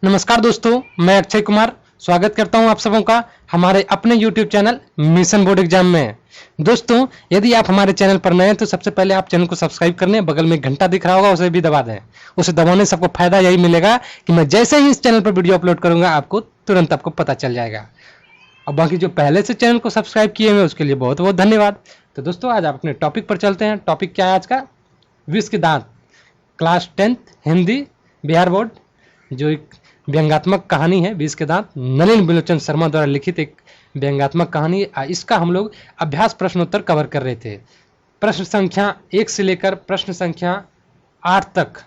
नमस्कार दोस्तों, मैं अक्षय कुमार स्वागत करता हूं आप सबों का हमारे अपने YouTube channel mission board exam में। दोस्तों, यदि आप हमारे चैनल पर नए हैं तो सबसे पहले आप चैनल को सब्सक्राइब कर लें। बगल में घंटा दिख रहा होगा, उसे भी दबा दें। उसे दबाने से आपको फायदा यही मिलेगा कि मैं जैसे ही इस चैनल पर वीडियो अपलोड करूंगा आपको तुरंत आपको पता चल जाएगा। और बाकी जो पहले से चैनल को सब्सक्राइब किए हुए उसके लिए बहुत बहुत धन्यवाद। तो दोस्तों, आज आप अपने टॉपिक पर चलते हैं। टॉपिक क्या है आज का? विष के दांत, class 10th Hindi, Bihar board. जो एक व्यंग्यात्मक कहानी है विष के दांत, नलिन बिलोचन शर्मा द्वारा लिखित एक व्यंग्यात्मक कहानी। इसका हम लोग अभ्यास प्रश्नोत्तर कवर कर रहे थे। प्रश्न संख्या 1 से लेकर प्रश्न संख्या 8 तक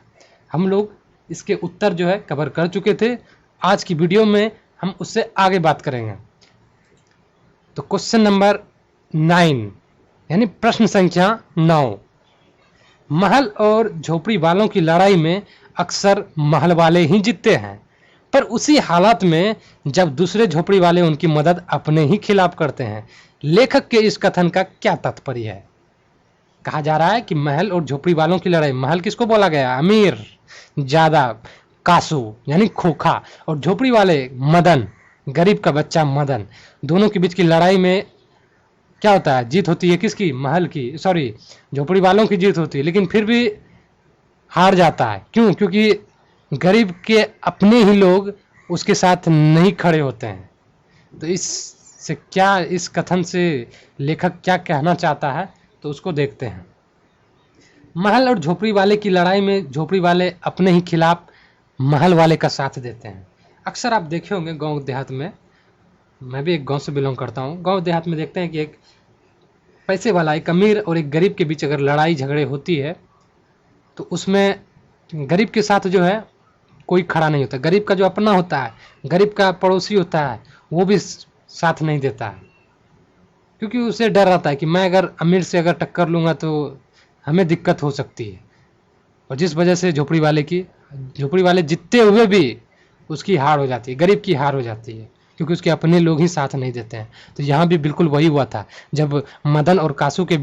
हम लोग इसके उत्तर जो है कवर कर चुके थे। आज की वीडियो में हम उससे आगे बात करेंगे। तो क्वेश्चन नंबर 9 यानी प्रश्न संख्या 9, महल और झोपड़ी वालों की लड़ाई में अक्सर महल वाले ही जीतते हैं, पर उसी हालत में जब दूसरे झोपड़ी वाले उनकी मदद अपने ही खिलाफ करते हैं। लेखक के इस कथन का क्या तात्पर्य है? कहा जा रहा है कि महल और झोपड़ी वालों की लड़ाई, महल किसको बोला गया? अमीर, ज्यादा, कासू यानी खोखा, और झोपड़ी वाले मदन, गरीब का बच्चा मदन। दोनों के बीच की लड़ाई में क्या होता है? जीत होती है किसकी? महल की, सॉरी झोपड़ी वालों की जीत होती है, लेकिन फिर भी हार जाता है। क्यों? क्योंकि गरीब के अपने ही लोग उसके साथ नहीं खड़े होते हैं। तो इससे क्या, इस कथन से लेखक क्या कहना चाहता है, तो उसको देखते हैं। महल और झोपड़ी वाले की लड़ाई में झोपड़ी वाले अपने ही खिलाफ महल वाले का साथ देते हैं। अक्सर आप देखे होंगे गांव देहात में, मैं भी एक गांव से बिलोंग करता हूं। गांव देहात में देखते हैं कि एक पैसे वाला, एक अमीर और एक गरीब के बीच अगर लड़ाई झगड़े होती है तो उसमें गरीब के साथ जो है कोई खड़ा नहीं होता। गरीब का जो अपना होता है, गरीब का पड़ोसी होता है, वो भी साथ नहीं देता है, क्योंकि उसे डर रहता है कि मैं अगर अमीर से अगर टक्कर लूँगा तो हमें दिक्कत हो सकती है। और जिस वजह से झोपड़ी वाले जीतते हुए भी उसकी हार हो जाती है, गरीब की हार हो जाती है, क्योंकि उसके अपने लोग ही साथ नहीं देते हैं। तो यहाँ भी बिल्कुल वही हुआ था। जब मदन और कासू के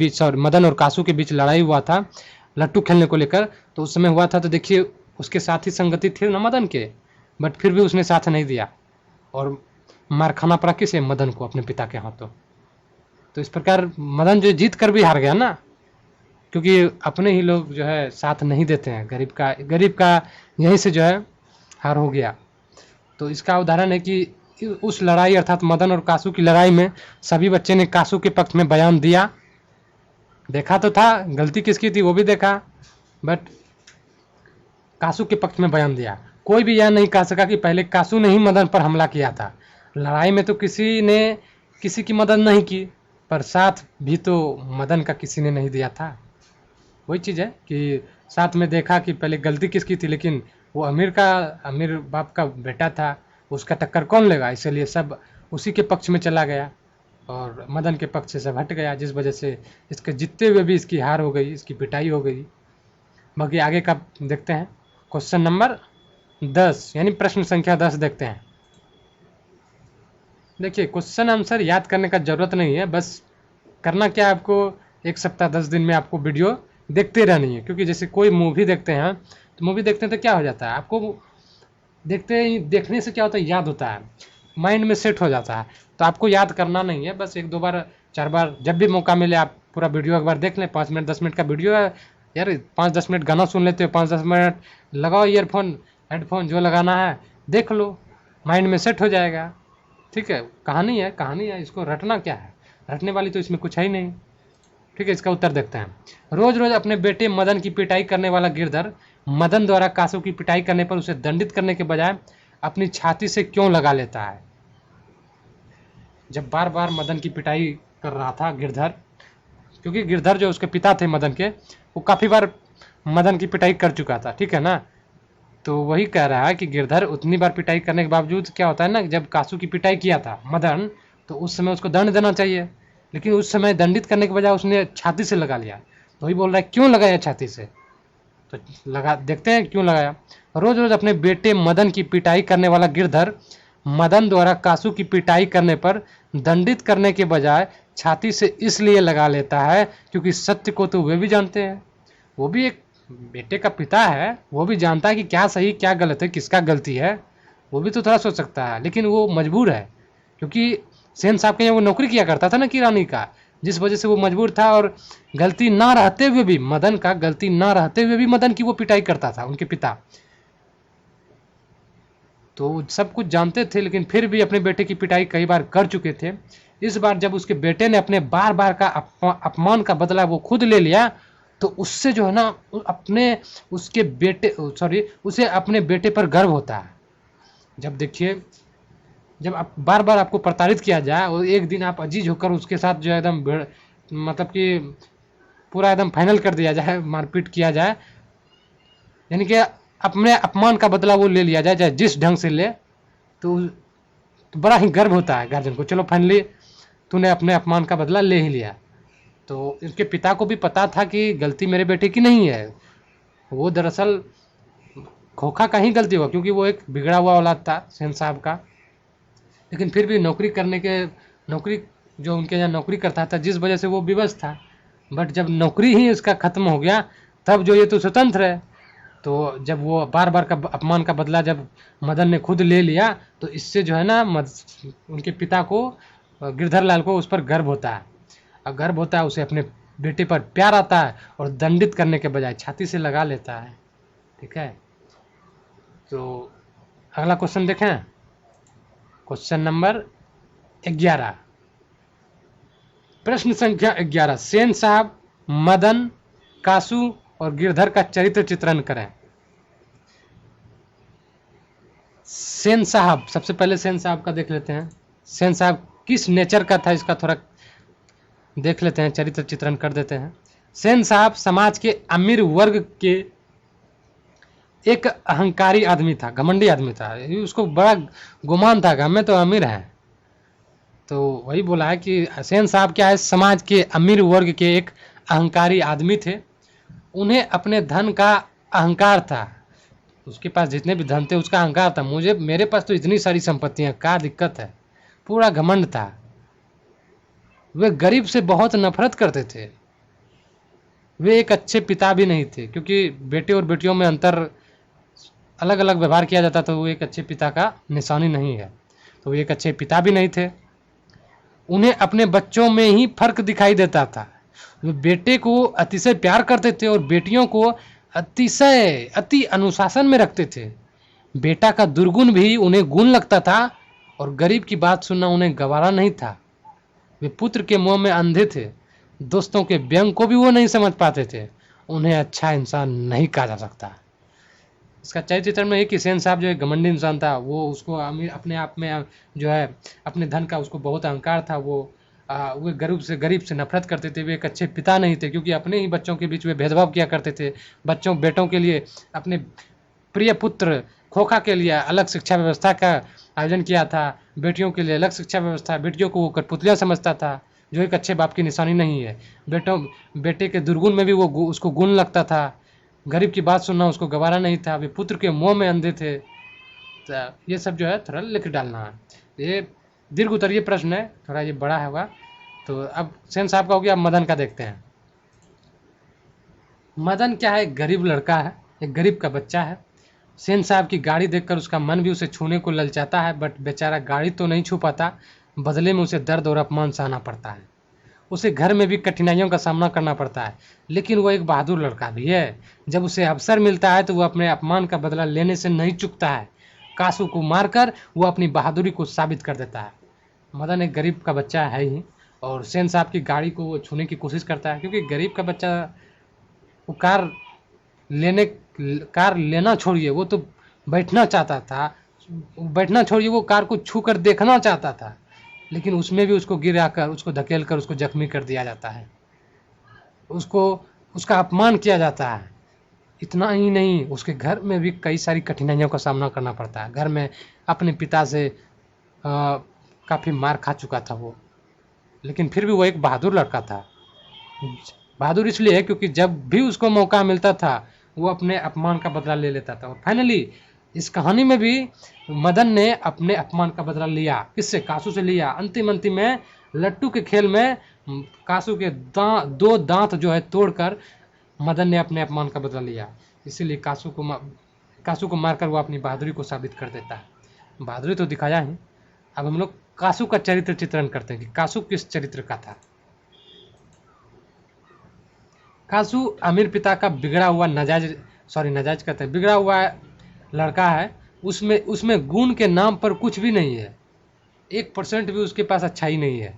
बीच लड़ाई हुआ था लट्टू खेलने को लेकर, तो उस समय हुआ था। तो देखिए, उसके साथ ही संगति थे ना मदन के, बट फिर भी उसने साथ नहीं दिया और मार खाना पड़ा किसे? मदन को, अपने पिता के हाथों। तो इस प्रकार मदन जो जीत कर भी हार गया ना, क्योंकि अपने ही लोग जो है साथ नहीं देते हैं। गरीब का यहीं से जो है हार हो गया। तो इसका उदाहरण है कि उस लड़ाई अर्थात मदन और कासू की लड़ाई में सभी बच्चे ने कासू के पक्ष में बयान दिया। देखा तो था गलती किसकी थी, वो भी देखा, बट कासू के पक्ष में बयान दिया। कोई भी यह नहीं कह सका कि पहले कासू ने ही मदन पर हमला किया था। लड़ाई में तो किसी ने किसी की मदद नहीं की, पर साथ भी तो मदन का किसी ने नहीं दिया था। वही चीज़ है कि साथ में देखा कि पहले गलती किसकी थी, लेकिन वो अमीर बाप का बेटा था, उसका टक्कर कौन लेगा? इसलिए सब उसी के पक्ष में चला गया और मदन के पक्ष से सब हट गया, जिस वजह से इसके जीतते हुए भी इसकी हार हो गई, इसकी पिटाई हो गई। बाकी आगे का देखते हैं। क्वेश्चन नंबर 10 यानी प्रश्न संख्या 10 देखते हैं। देखिए, क्वेश्चन आंसर याद करने का जरूरत नहीं है, बस करना क्या है आपको, 1 सप्ताह 10 दिन में आपको वीडियो देखते रहनी है। क्योंकि जैसे कोई मूवी देखते हैं, तो मूवी देखते हैं तो क्या हो जाता है, आपको देखने से क्या होता है, याद होता है, माइंड में सेट हो जाता है। तो आपको याद करना नहीं है, बस 1-2 बार 4 बार जब भी मौका मिले आप पूरा वीडियो एक बार देख लें। 5 मिनट 10 मिनट का वीडियो है यार, 5-10 मिनट गाना सुन लेते हो, 5-10 मिनट लगाओ ईयरफोन हेडफोन जो लगाना है, देख लो, माइंड में सेट हो जाएगा। ठीक है, कहानी है, इसको रटना क्या है, रटने वाली तो इसमें कुछ है ही नहीं। ठीक है, इसका उत्तर देखते हैं। रोज रोज अपने बेटे मदन की पिटाई करने वाला गिरधर मदन द्वारा कासू की पिटाई करने पर उसे दंडित करने के बजाय अपनी छाती से क्यों लगा लेता है? जब बार बार मदन की पिटाई कर रहा था गिरधर, क्योंकि गिरधर जो उसके पिता थे मदन के, वो काफ़ी बार मदन की पिटाई कर चुका था, ठीक है ना। तो वही कह रहा है कि गिरधर उतनी बार पिटाई करने के बावजूद क्या होता है ना, जब कासू की पिटाई किया था मदन, तो उस समय उसको दंड देना चाहिए, लेकिन उस समय दंडित करने के बजाय उसने छाती से लगा लिया। तो वही बोल रहा है क्यों लगाया छाती से, तो लगा देखते हैं क्यों लगाया। रोज रोज अपने बेटे मदन की पिटाई करने वाला गिरधर मदन द्वारा कासू की पिटाई करने पर दंडित करने के बजाय छाती से इसलिए लगा लेता है क्योंकि सत्य को तो वे भी जानते हैं, वो भी एक बेटे का पिता है, वो भी जानता है कि क्या सही क्या गलत है, किसका गलती है। वो भी तो थोड़ा सोच सकता है, लेकिन वो मजबूर है क्योंकि सेन साहब के यहाँ वो नौकरी किया करता था ना किरानी का, जिस वजह से वो मजबूर था। और गलती ना रहते हुए भी मदन का, गलती ना रहते हुए भी मदन की वो पिटाई करता था उनके पिता। तो सब कुछ जानते थे, लेकिन फिर भी अपने बेटे की पिटाई कई बार कर चुके थे। इस बार जब उसके बेटे ने अपने बार बार का अपमान का बदला वो खुद ले लिया, तो उससे जो है ना अपने उसके बेटे सॉरी उसे अपने बेटे पर गर्व होता है। जब देखिए, जब आप बार बार आपको प्रताड़ित किया जाए और एक दिन आप अजीज होकर उसके साथ जो है एकदम मतलब कि पूरा एकदम फाइनल कर दिया जाए, मारपीट किया जाए, यानी कि अपने अपमान का बदला वो ले लिया जाए, चाहे जिस ढंग से ले, तो बड़ा ही गर्व होता है गार्जियन को। चलो फाइनली तूने अपने अपमान का बदला ले ही लिया। तो इसके पिता को भी पता था कि गलती मेरे बेटे की नहीं है, वो दरअसल खोखा का ही गलती हुआ, क्योंकि वो एक बिगड़ा हुआ औलाद था सेन साहब का। लेकिन फिर भी नौकरी जो उनके यहाँ नौकरी करता था, जिस वजह से वो विवश था, बट जब नौकरी ही उसका खत्म हो गया, तब जो ये तो स्वतंत्र है। तो जब वो बार बार का अपमान का बदला जब मदन ने खुद ले लिया, तो इससे जो है ना उनके पिता को, गिरधर लाल को, उस पर गर्व होता है। और गर्व होता है, उसे अपने बेटे पर प्यार आता है और दंडित करने के बजाय छाती से लगा लेता है। ठीक है, तो अगला क्वेश्चन देखें। क्वेश्चन नंबर 11, प्रश्न संख्या 11, सेन साहब, मदन, कासू और गिरधर का चरित्र चित्रण करें। सेन साहब, सबसे पहले सेन साहब का देख लेते हैं। सेन साहब किस नेचर का था, इसका थोड़ा देख लेते हैं, चरित्र चित्रण कर देते हैं। सेन साहब समाज के अमीर वर्ग के एक अहंकारी आदमी था, घमंडी आदमी था। उसको बड़ा गुमान था कि हमें तो अमीर हैं। तो वही बोला है कि सेन साहब क्या है, समाज के अमीर वर्ग के एक अहंकारी आदमी थे। उन्हें अपने धन का अहंकार था, उसके पास जितने भी धन थे उसका अहंकार था। मेरे पास तो इतनी सारी संपत्तियां, क्या दिक्कत है, पूरा घमंड था। वे गरीब से बहुत नफरत करते थे। वे एक अच्छे पिता भी नहीं थे, क्योंकि बेटे और बेटियों में अंतर, अलग अलग व्यवहार किया जाता, तो वो एक अच्छे पिता का निशानी नहीं है। तो वो एक अच्छे पिता भी नहीं थे। उन्हें अपने बच्चों में ही फर्क दिखाई देता था। वे बेटे को अतिशय प्यार करते थे और बेटियों को अति अनुशासन में रखते थे। बेटा का दुर्गुण भी उन्हें गुण लगता था और गरीब की बात सुनना उन्हें गवारा नहीं था। वे पुत्र के मुंह में अंधे थे, दोस्तों के व्यंग को भी वो नहीं समझ पाते थे। उन्हें अच्छा इंसान नहीं कहा जा सकता। इसका चरित्र में कि सेन साहब जो एक घमंडी इंसान था, वो उसको अपने आप में जो है अपने धन का उसको बहुत अहंकार था। वो गरीब से नफरत करते थे। वे एक अच्छे पिता नहीं थे, क्योंकि अपने ही बच्चों के बीच में भेदभाव किया करते थे। बेटों के लिए, अपने प्रिय पुत्र खोखा के लिए अलग शिक्षा व्यवस्था का आयोजन किया था, बेटियों के लिए अलग शिक्षा व्यवस्था। बेटियों को वो कठपुतलियाँ समझता था, जो एक अच्छे बाप की निशानी नहीं है। बेटे के दुर्गुण में भी वो उसको गुण लगता था। गरीब की बात सुनना उसको गवारा नहीं था। वे पुत्र के मुंह में अंधे थे। तो ये सब जो है थोड़ा लिख डालना है। ये दीर्घ उत्तरीय प्रश्न है, थोड़ा ये बड़ा होगा। तो अब सेन साहब का हो गया, अब मदन का देखते हैं। मदन क्या है, एक गरीब लड़का है, एक गरीब का बच्चा है। सेन साहब की गाड़ी देखकर उसका मन भी उसे छूने को ललचाता है, बट बेचारा गाड़ी तो नहीं छू पाता, बदले में उसे दर्द और अपमान सहना पड़ता है। उसे घर में भी कठिनाइयों का सामना करना पड़ता है, लेकिन वो एक बहादुर लड़का भी है। जब उसे अवसर मिलता है तो वो अपने अपमान का बदला लेने से नहीं चूकता है। कासू को मारकर वो अपनी बहादुरी को साबित कर देता है। मदन एक गरीब का बच्चा है ही, और सेन साहब की गाड़ी को वो छूने की कोशिश करता है, क्योंकि गरीब का बच्चा वो कार लेना छोड़िए, वो तो बैठना चाहता था। बैठना छोड़िए, वो कार को छू कर देखना चाहता था, लेकिन उसमें भी उसको गिराकर, उसको धकेल कर उसको जख्मी कर दिया जाता है। उसका अपमान किया जाता है। इतना ही नहीं, उसके घर में भी कई सारी कठिनाइयों का सामना करना पड़ता है। घर में अपने पिता से काफ़ी मार खा चुका था वो, लेकिन फिर भी वो एक बहादुर लड़का था। बहादुर इसलिए है क्योंकि जब भी उसको मौका मिलता था वो अपने अपमान का बदला ले लेता था। और फाइनली इस कहानी में भी मदन ने अपने अपमान का बदला लिया। किससे? कासू से लिया। अंतिम में लट्टू के खेल में कासू के दो दांत जो है तोड़कर मदन ने अपने अपमान का बदला लिया। इसीलिए कासू को मारकर वो अपनी बहादुरी को साबित कर देता है। बहादुरी तो दिखाया ही। अब हम लोग कासू का चरित्र चित्रण करते हैं कि कासू किस चरित्र का था। कासू अमीर पिता का बिगड़ा हुआ नाजायज कहते हैं, बिगड़ा हुआ लड़का है। उसमें उसमें गुण के नाम पर कुछ भी नहीं है, 1% भी उसके पास अच्छाई नहीं है।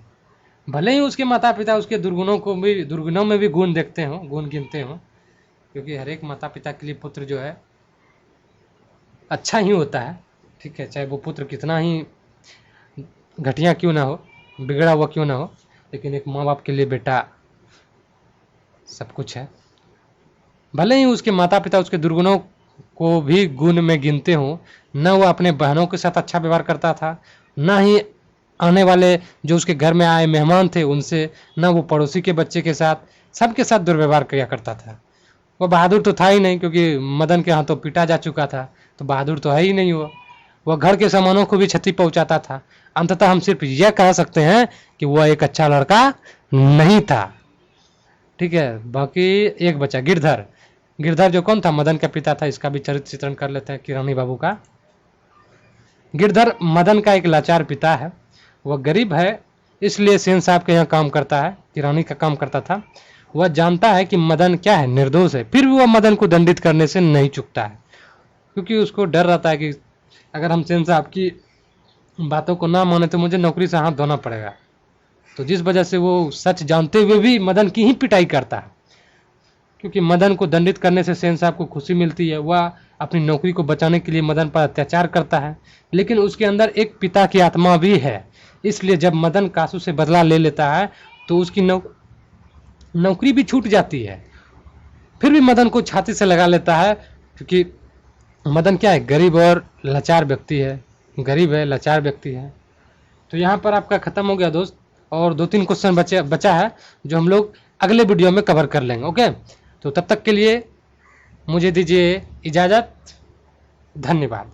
भले ही उसके माता पिता उसके दुर्गुणों में भी गुण देखते हों, गुण गिनते हों, क्योंकि हर एक माता पिता के लिए पुत्र जो है अच्छा ही होता है, ठीक है, चाहे वो पुत्र कितना ही घटिया क्यों ना हो, बिगड़ा हुआ क्यों ना हो, लेकिन एक माँ बाप के लिए बेटा सब कुछ है। भले ही उसके माता पिता उसके दुर्गुणों को भी गुण में गिनते हों, न वो अपने बहनों के साथ अच्छा व्यवहार करता था, न ही आने वाले जो उसके घर में आए मेहमान थे उनसे, न वो पड़ोसी के बच्चे के साथ, सबके साथ दुर्व्यवहार किया करता था। वो बहादुर तो था ही नहीं, क्योंकि मदन के हाथों पिटा जा चुका था, तो बहादुर तो है ही नहीं वो। वह घर के सामानों को भी क्षति पहुंचाता था। अंततः हम सिर्फ यह कह सकते हैं कि वह एक अच्छा लड़का नहीं था, ठीक है। बाकी एक बचा गिरधर। गिरधर जो कौन था, मदन का पिता था। इसका भी चरित्र चित्रण कर लेते हैं किरानी बाबू का। गिरधर मदन का एक लाचार पिता है। वह गरीब है, इसलिए सेन साहब के यहाँ काम करता है, किरानी का काम करता था। वह जानता है कि मदन क्या है, निर्दोष है, फिर भी वह मदन को दंडित करने से नहीं चूकता है, क्योंकि उसको डर रहता है कि अगर हम सेन साहब की बातों को ना माने तो मुझे नौकरी से हाथ धोना पड़ेगा। तो जिस वजह से वो सच जानते हुए भी मदन की ही पिटाई करता है, क्योंकि मदन को दंडित करने से सेन साहब को खुशी मिलती है। वह अपनी नौकरी को बचाने के लिए मदन पर अत्याचार करता है, लेकिन उसके अंदर एक पिता की आत्मा भी है। इसलिए जब मदन कासू से बदला ले लेता है तो उसकी नौकरी भी छूट जाती है। फिर भी मदन को छाती से लगा लेता है, क्योंकि मदन क्या है, गरीब और लाचार व्यक्ति है, गरीब है, लाचार व्यक्ति है। तो यहाँ पर आपका खत्म हो गया दोस्त, और 2-3 क्वेश्चन बचा है जो हम लोग अगले वीडियो में कवर कर लेंगे। ओके, तो तब तक के लिए मुझे दीजिए इजाज़त। धन्यवाद।